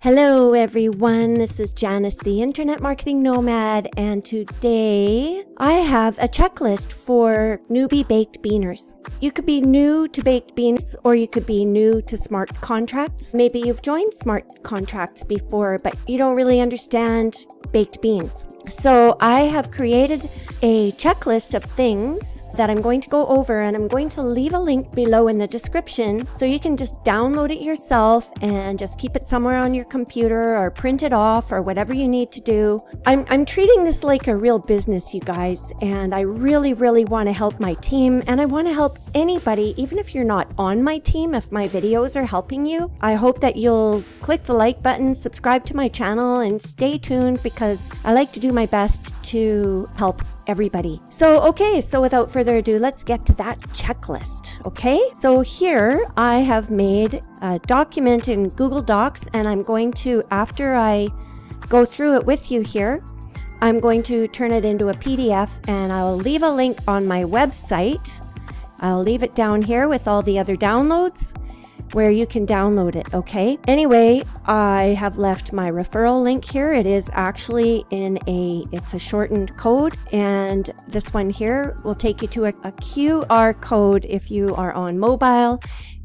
Hello everyone, this is Janice, the Internet Marketing Nomad, and today I have a checklist for newbie baked beaners. You could be new to baked beans or you could be new to smart contracts. Maybe you've joined smart contracts before, but you don't really understand baked beans. So I have created a checklist of things that I'm going to go over, and I'm going to leave a link below in the description so you can just download it yourself and just keep it somewhere on your computer or print it off or whatever you need to do. I'm treating this like a real business, you guys, and I really want to help my team, and I want to help anybody, even if you're not on my team, if my videos are helping you. I hope that you'll click the like button, subscribe to my channel, and stay tuned because I like to do my best to help everybody. So without further ado, let's get to that checklist. Okay, so here I have made a document in Google Docs, and I'm going to, after I go through it with you here, I'm going to turn it into a PDF, and I'll leave a link on my website. I'll leave it down here with all the other downloads where you can download it, okay? Anyway, I have left my referral link here. It is actually it's a shortened code, and this one here will take you to a QR code if you are on mobile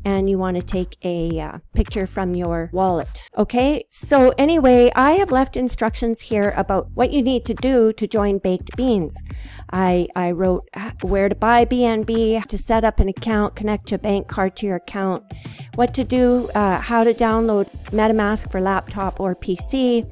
and you want to take a picture from your wallet. Okay, so anyway, I have left instructions here about what you need to do to join Baked Beans. I wrote where to buy BNB, to set up an account, connect your bank card to your account, what to do, how to download Metamask for laptop or PC,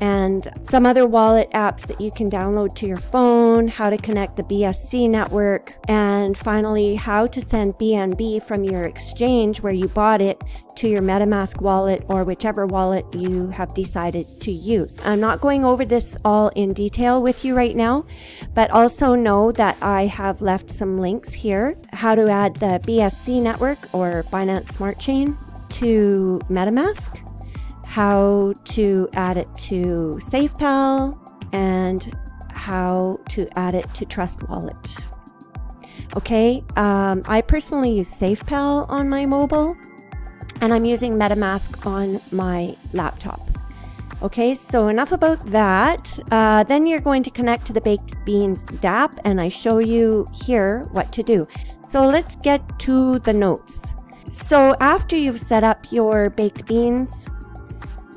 and some other wallet apps that you can download to your phone, how to connect the BSC network, and finally how to send BNB from your exchange where you bought it to your Metamask wallet or whichever wallet you have decided to use. I'm not going over this all in detail with you right now, but also know that I have left some links here, how to add the BSC network or Binance Smart Chain to Metamask, how to add it to SafePal, and how to add it to Trust Wallet. Okay, I personally use SafePal on my mobile, and I'm using Metamask on my laptop. Okay, so enough about that. Then you're going to connect to the Baked Beans dApp, and I show you here what to do. So let's get to the notes. So after you've set up your baked beans,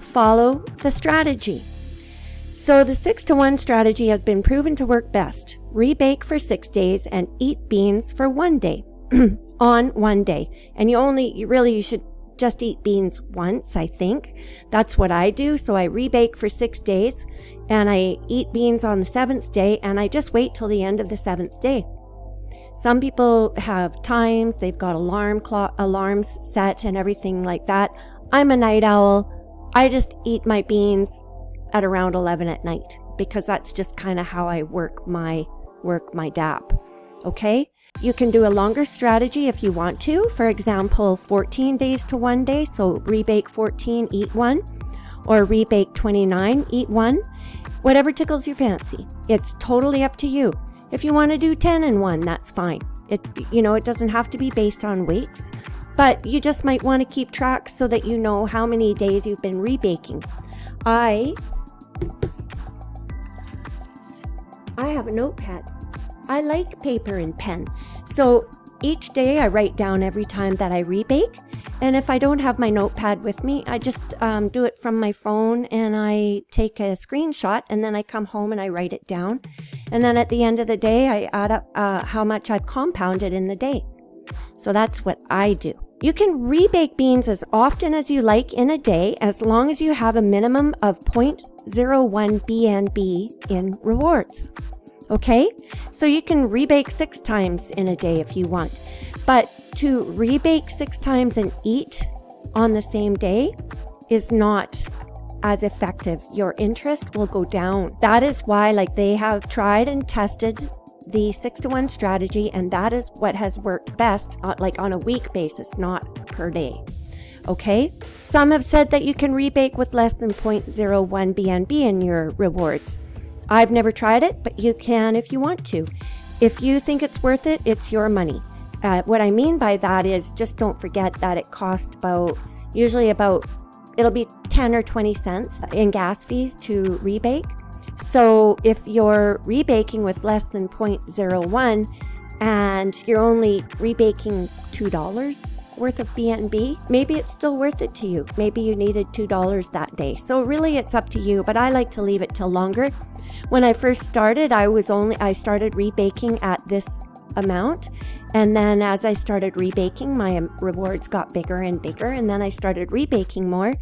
follow the strategy. So the 6-to-1 strategy has been proven to work best. Rebake for 6 days and eat beans for 1 day on 1 day. And you should just eat beans once, I think. That's what I do. So I rebake for 6 days and I eat beans on the 7th day, and I just wait till the end of the 7th day. Some people have times, they've got alarms set and everything like that. I'm a night owl. I just eat my beans at around 11 at night because that's just kind of how I work my dApp. Okay? You can do a longer strategy if you want to. For example, 14 days to 1 day. So rebake 14, eat 1. Or rebake 29, eat 1. Whatever tickles your fancy. It's totally up to you. If you want to do 10 and 1, that's fine. It doesn't have to be based on weeks. But you just might want to keep track so that you know how many days you've been rebaking. I have a notepad. I like paper and pen. So each day I write down every time that I rebake. And if I don't have my notepad with me, I just do it from my phone, and I take a screenshot, and then I come home and I write it down. And then at the end of the day, I add up how much I've compounded in the day. So that's what I do. You can rebake beans as often as you like in a day, as long as you have a minimum of 0.01 BNB in rewards. Okay? So you can rebake 6 times in a day if you want. But to rebake 6 times and eat on the same day is not as effective. Your interest will go down. That is why, they have tried and tested the 6-to-1 strategy, and that is what has worked best, on a week basis, not per day. Okay? Some have said that you can rebake with less than 0.01 BNB in your rewards. I've never tried it, but you can if you want to. If you think it's worth it, it's your money. What I mean by that is just don't forget that it costs usually about it'll be 10 or 20 cents in gas fees to rebake. So if you're rebaking with less than 0.01 and you're only rebaking $2 worth of BNB, maybe it's still worth it to you. Maybe you needed $2 that day. So really it's up to you, but I like to leave it till longer. When I first started, I started rebaking at this amount. And then as I started rebaking, my rewards got bigger and bigger. And then I started rebaking more.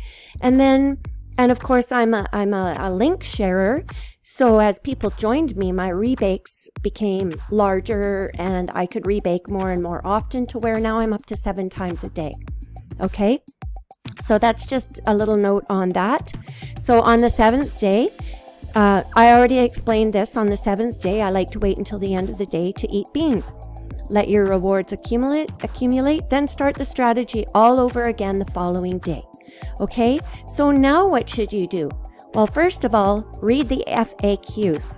And of course, I'm a link sharer. So as people joined me, my rebakes became larger and I could rebake more and more often to where now I'm up to 7 times a day. Okay. So that's just a little note on that. So on the 7th day, I already explained this. On the 7th day, I like to wait until the end of the day to eat beans. Let your rewards accumulate, then start the strategy all over again the following day. Okay, so now what should you do? Well, first of all, read the FAQs.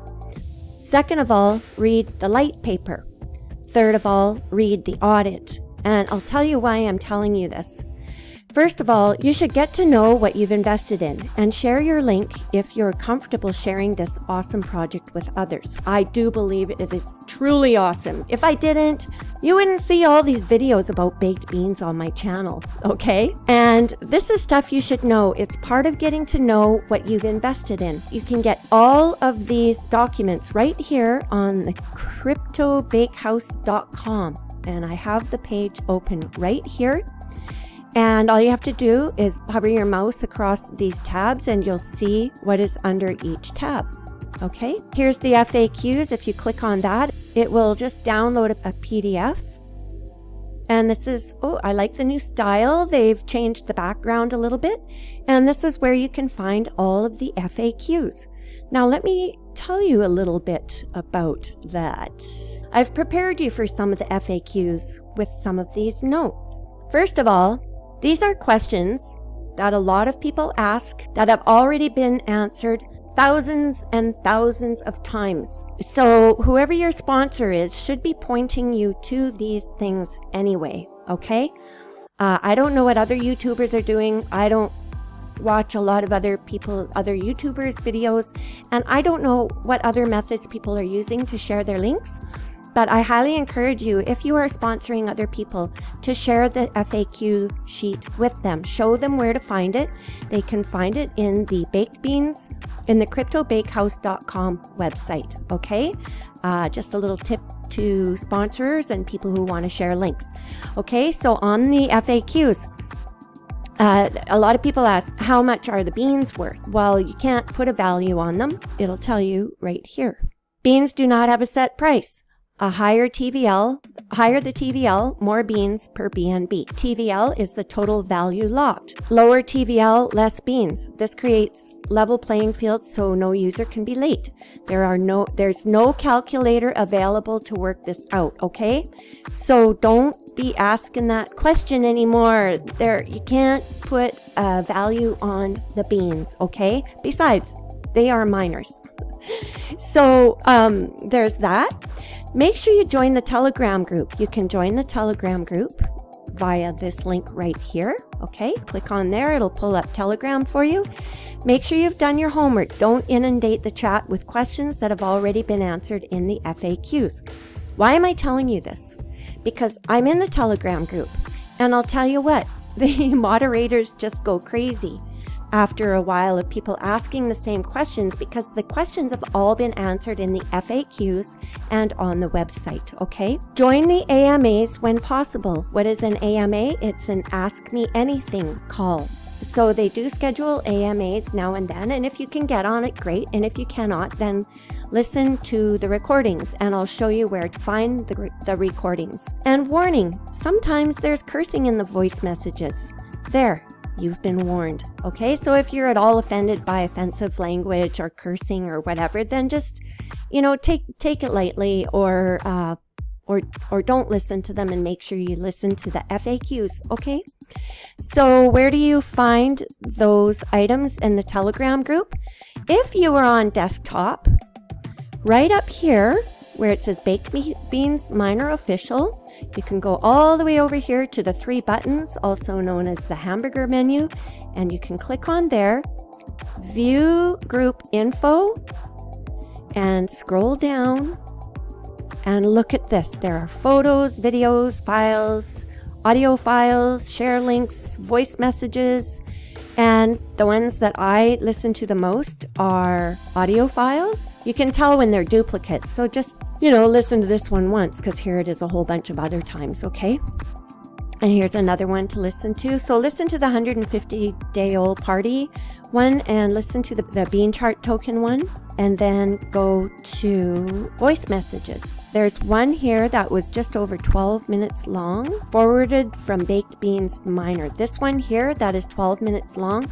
Second of all, read the light paper. Third of all, read the audit. And I'll tell you why I'm telling you this. First of all, you should get to know what you've invested in and share your link if you're comfortable sharing this awesome project with others. I do believe it is truly awesome. If I didn't, you wouldn't see all these videos about baked beans on my channel, okay? And this is stuff you should know. It's part of getting to know what you've invested in. You can get all of these documents right here on the cryptobakehouse.com. And I have the page open right here. And all you have to do is hover your mouse across these tabs and you'll see what is under each tab. Okay, here's the FAQs. If you click on that, it will just download a PDF. And this is, oh, I like the new style. They've changed the background a little bit. And this is where you can find all of the FAQs. Now, let me tell you a little bit about that. I've prepared you for some of the FAQs with some of these notes. First of all, these are questions that a lot of people ask that have already been answered thousands and thousands of times. So whoever your sponsor is should be pointing you to these things anyway, okay? I don't know what other YouTubers are doing. I don't watch a lot of other YouTubers' videos, and I don't know what other methods people are using to share their links. But I highly encourage you, if you are sponsoring other people, to share the FAQ sheet with them. Show them where to find it. They can find it in the baked beans, in the cryptobakehouse.com website, okay? Just a little tip to sponsors and people who want to share links. Okay, so on the FAQs, a lot of people ask, how much are the beans worth? Well, you can't put a value on them. It'll tell you right here. Beans do not have a set price. A higher the TVL, more beans per BNB. TVL is the total value locked. Lower TVL, less beans. This creates level playing fields so no user can be late. There's no calculator available to work this out, okay? So don't be asking that question anymore. You can't put a value on the beans, okay? Besides, they are miners. So there's that. Make sure you join the Telegram group. You can join the Telegram group via this link right here. Okay, click on there. It'll pull up Telegram for you. Make sure you've done your homework. Don't inundate the chat with questions that have already been answered in the FAQs. Why am I telling you this? Because I'm in the Telegram group, and I'll tell you what, the moderators just go crazy after a while of people asking the same questions, because the questions have all been answered in the FAQs and on the website, okay? Join the AMAs when possible. What is an AMA? It's an Ask Me Anything call. So they do schedule AMAs now and then, and if you can get on it, great. And if you cannot, then listen to the recordings, and I'll show you where to find the recordings. And warning, sometimes there's cursing in the voice messages. There. You've been warned. Okay, so if you're at all offended by offensive language or cursing or whatever, then just, take it lightly, or don't listen to them, and make sure you listen to the FAQs. Okay, so where do you find those items in the Telegram group? If you are on desktop, right up here where it says Baked Beans Miner Official, you can go all the way over here to the 3 buttons, also known as the hamburger menu, And you can click on there, view group info, and scroll down and look at this. There are photos, videos, files, audio files, share links, voice messages, and the ones that I listen to the most are audio files. You can tell when they're duplicates, so just, listen to this one once, because here it is a whole bunch of other times, okay? And here's another one to listen to. So listen to the 150-day-old party one, and listen to the bean chart token one, and then go to voice messages. There's one here that was just over 12 minutes long, forwarded from Baked Beans Miner. This one here that is 12 minutes long,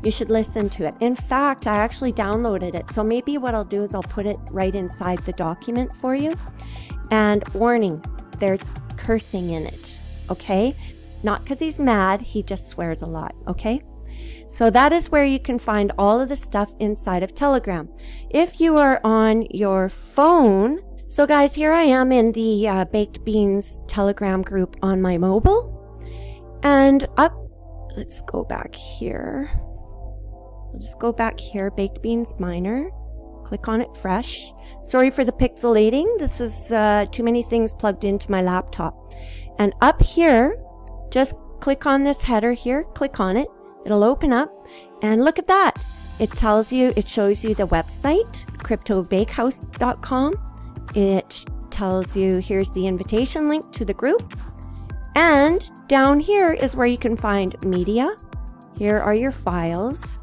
you should listen to it. In fact, I actually downloaded it. So maybe what I'll do is I'll put it right inside the document for you. And warning, there's cursing in it, okay? Not because he's mad, he just swears a lot, okay? So that is where you can find all of the stuff inside of Telegram. If you are on your phone, so guys, here I am in the Baked Beans Telegram group on my mobile. And let's go back here. We'll just go back here, Baked Beans Miner. Click on it fresh. Sorry for the pixelating. This is too many things plugged into my laptop. And up here, just click on this header here, click on it. It'll open up and look at that. It shows you the website, cryptobakehouse.com. It tells you here's the invitation link to the group. And down here is where you can find media. Here are your files.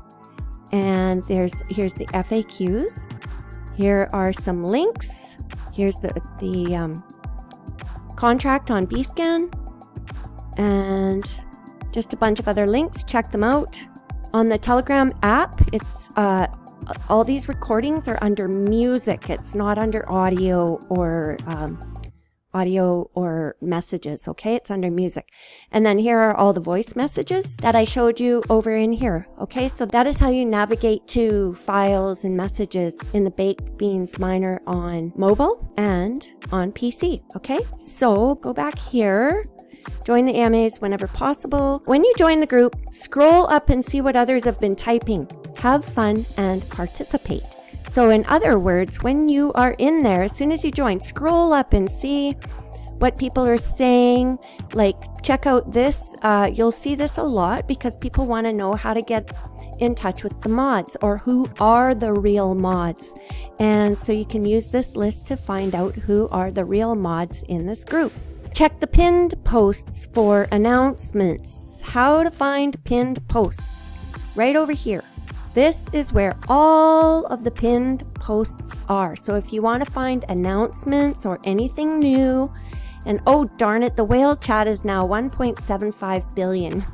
And here's the FAQs. Here are some links. Here's the contract on Bscan. And just a bunch of other links. Check them out. On the Telegram app, it's all these recordings are under music. It's not under audio or messages, okay? It's under music. And then here are all the voice messages that I showed you over in here, okay? So that is how you navigate to files and messages in the Baked Beans Miner on mobile and on PC, okay? So go back here. Join the AMAs whenever possible. When you join the group, scroll up and see what others have been typing. Have fun and participate. So in other words, when you are in there, as soon as you join, scroll up and see what people are saying. Like, check out this. You'll see this a lot because people want to know how to get in touch with the mods or who are the real mods. And so you can use this list to find out who are the real mods in this group. Check the pinned posts for announcements. How to find pinned posts. Right over here. This is where all of the pinned posts are. So if you want to find announcements or anything new, and oh darn it, the whale chat is now 1.75 billion.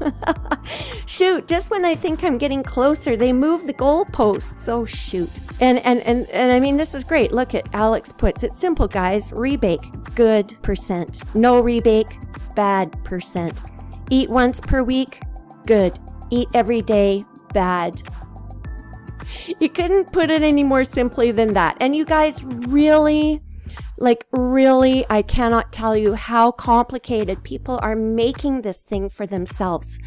Shoot, just when I think I'm getting closer, they move the goalposts. Oh shoot. And I mean, this is great. Look at Alex puts it simple, guys. Rebake, good percent. No rebake, bad percent. Eat once per week, good. Eat every day, bad. You couldn't put it any more simply than that. And you guys really, I cannot tell you how complicated people are making this thing for themselves.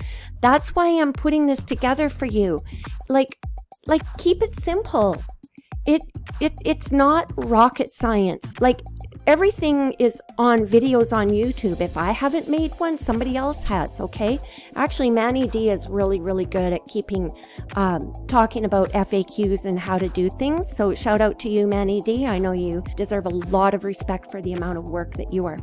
That's why I'm putting this together for you. Like keep it simple. It's not rocket science. Like, everything is on videos on YouTube. If I haven't made one, somebody else has, okay? Actually, Manny D is really, really good at talking about FAQs and how to do things. So shout out to you, Manny D. I know you deserve a lot of respect for the amount of work that you are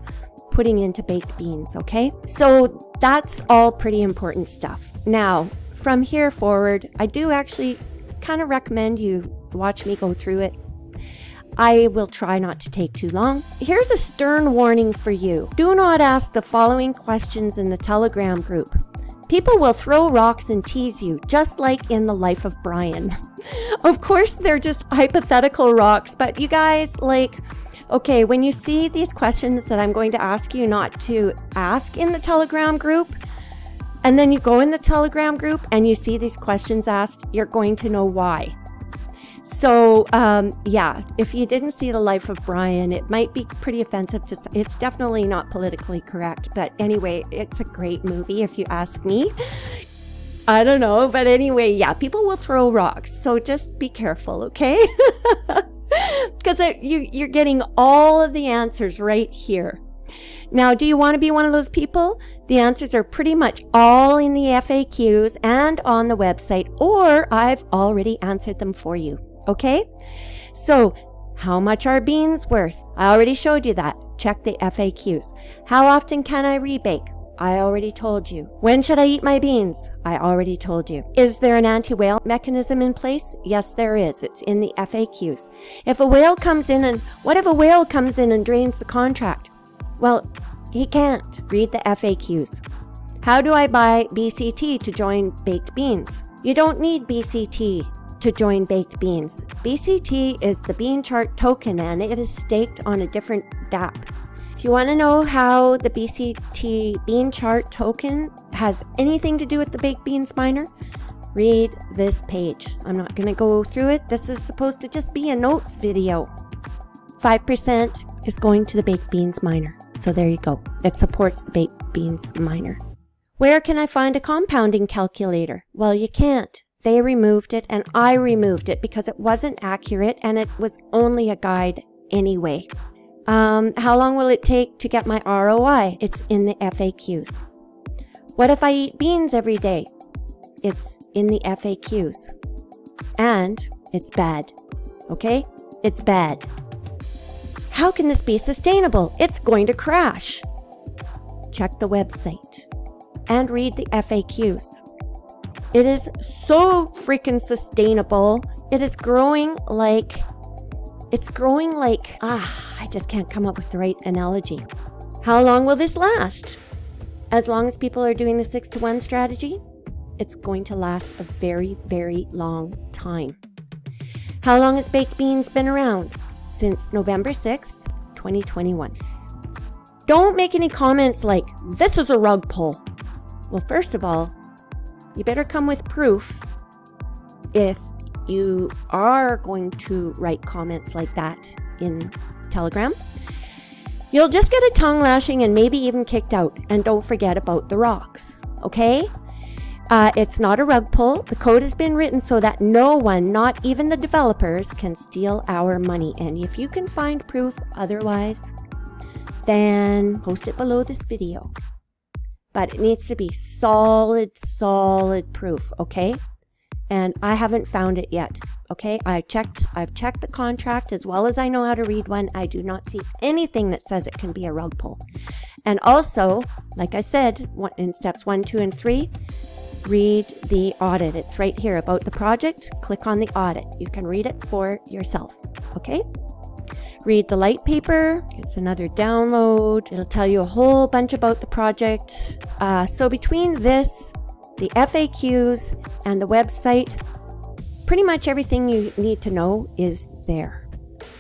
putting into baked beans, okay? So that's all pretty important stuff. Now, from here forward, I do actually kind of recommend you watch me go through it. I will try not to take too long. Here's a stern warning for you. Do not ask the following questions in the Telegram group. People will throw rocks and tease you, just like in the life of Brian. Of course, they're just hypothetical rocks, but you guys, okay, when you see these questions that I'm going to ask you not to ask in the Telegram group, and then you go in the Telegram group and you see these questions asked, you're going to know why. So, yeah, if you didn't see The Life of Brian, it might be pretty offensive it's definitely not politically correct, but anyway, it's a great movie if you ask me. I don't know. But anyway, yeah, people will throw rocks. So just be careful, okay? Because you're getting all of the answers right here. Now, do you want to be one of those people? The answers are pretty much all in the FAQs and on the website, or I've already answered them for you, okay? So, how much are beans worth? I already showed you that. Check the FAQs. How often can I rebake? I already told you. When should I eat my beans? I already told you. Is there an anti-whale mechanism in place? Yes, there is. It's in the FAQs. If a whale comes in and, what if a whale comes in and drains the contract? Well, he can't. Read the FAQs. How do I buy BCT to join Baked Beans? You don't need BCT to join Baked Beans. BCT is the bean chart token and it is staked on a different dApp. If you want to know how the BCT bean chart token has anything to do with the baked beans miner, read this page. I'm not going to go through it. This is supposed to just be a notes video. 5% is going to the baked beans miner. So there you go. It supports the baked beans miner. Where can I find a compounding calculator? Well, you can't. They removed it and I removed it because it wasn't accurate and it was only a guide anyway. How long will it take to get my ROI? It's in the FAQs. What if I eat beans every day? It's in the FAQs. And it's bad. Okay? It's bad. How can this be sustainable? It's going to crash. Check the website and read the FAQs. It is so freaking sustainable. It is growing like, I just can't come up with the right analogy. How long will this last? As long as people are doing the 6-to-1 strategy, it's going to last a very, very long time. How long has baked beans been around? Since November 6th, 2021. Don't make any comments like, this is a rug pull. Well, first of all, you better come with proof if you are going to write comments like that in Telegram. You'll just get a tongue lashing and maybe even kicked out. And don't forget about the rocks, okay? It's not a rug pull. The code has been written so that no one, not even the developers, can steal our money. And if you can find proof otherwise, then post it below this video. But it needs to be solid proof, okay? And I haven't found it yet, okay? I've checked the contract as well as I know how to read one. I do not see anything that says it can be a rug pull. And also, like I said, in steps 1, 2, and 3, read the audit. It's right here about the project. Click on the audit. You can read it for yourself, okay? Read the light paper. It's another download. It'll tell you a whole bunch about the project. So between this, the FAQs, and the website, pretty much everything you need to know is there.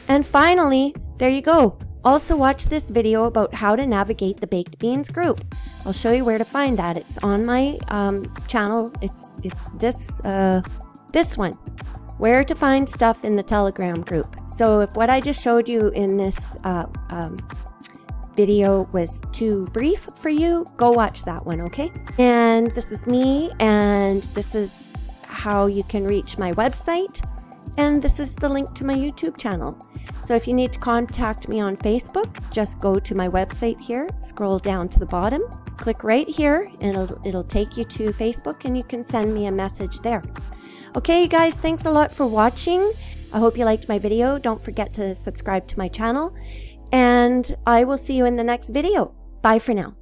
And finally, there you go. Also watch this video about how to navigate the Baked Beans group. I'll show you where to find that. It's on my channel. It's this one. Where to find stuff in the Telegram group. So if what I just showed you in this video was too brief for you, go watch that one, okay? And this is me, and this is how you can reach my website, and this is the link to my YouTube channel. So if you need to contact me on Facebook, just go to my website here, scroll down to the bottom, click right here, and it'll take you to Facebook, and you can send me a message there. Okay, you guys, thanks a lot for watching. I hope you liked my video. Don't forget to subscribe to my channel, and I will see you in the next video. Bye for now.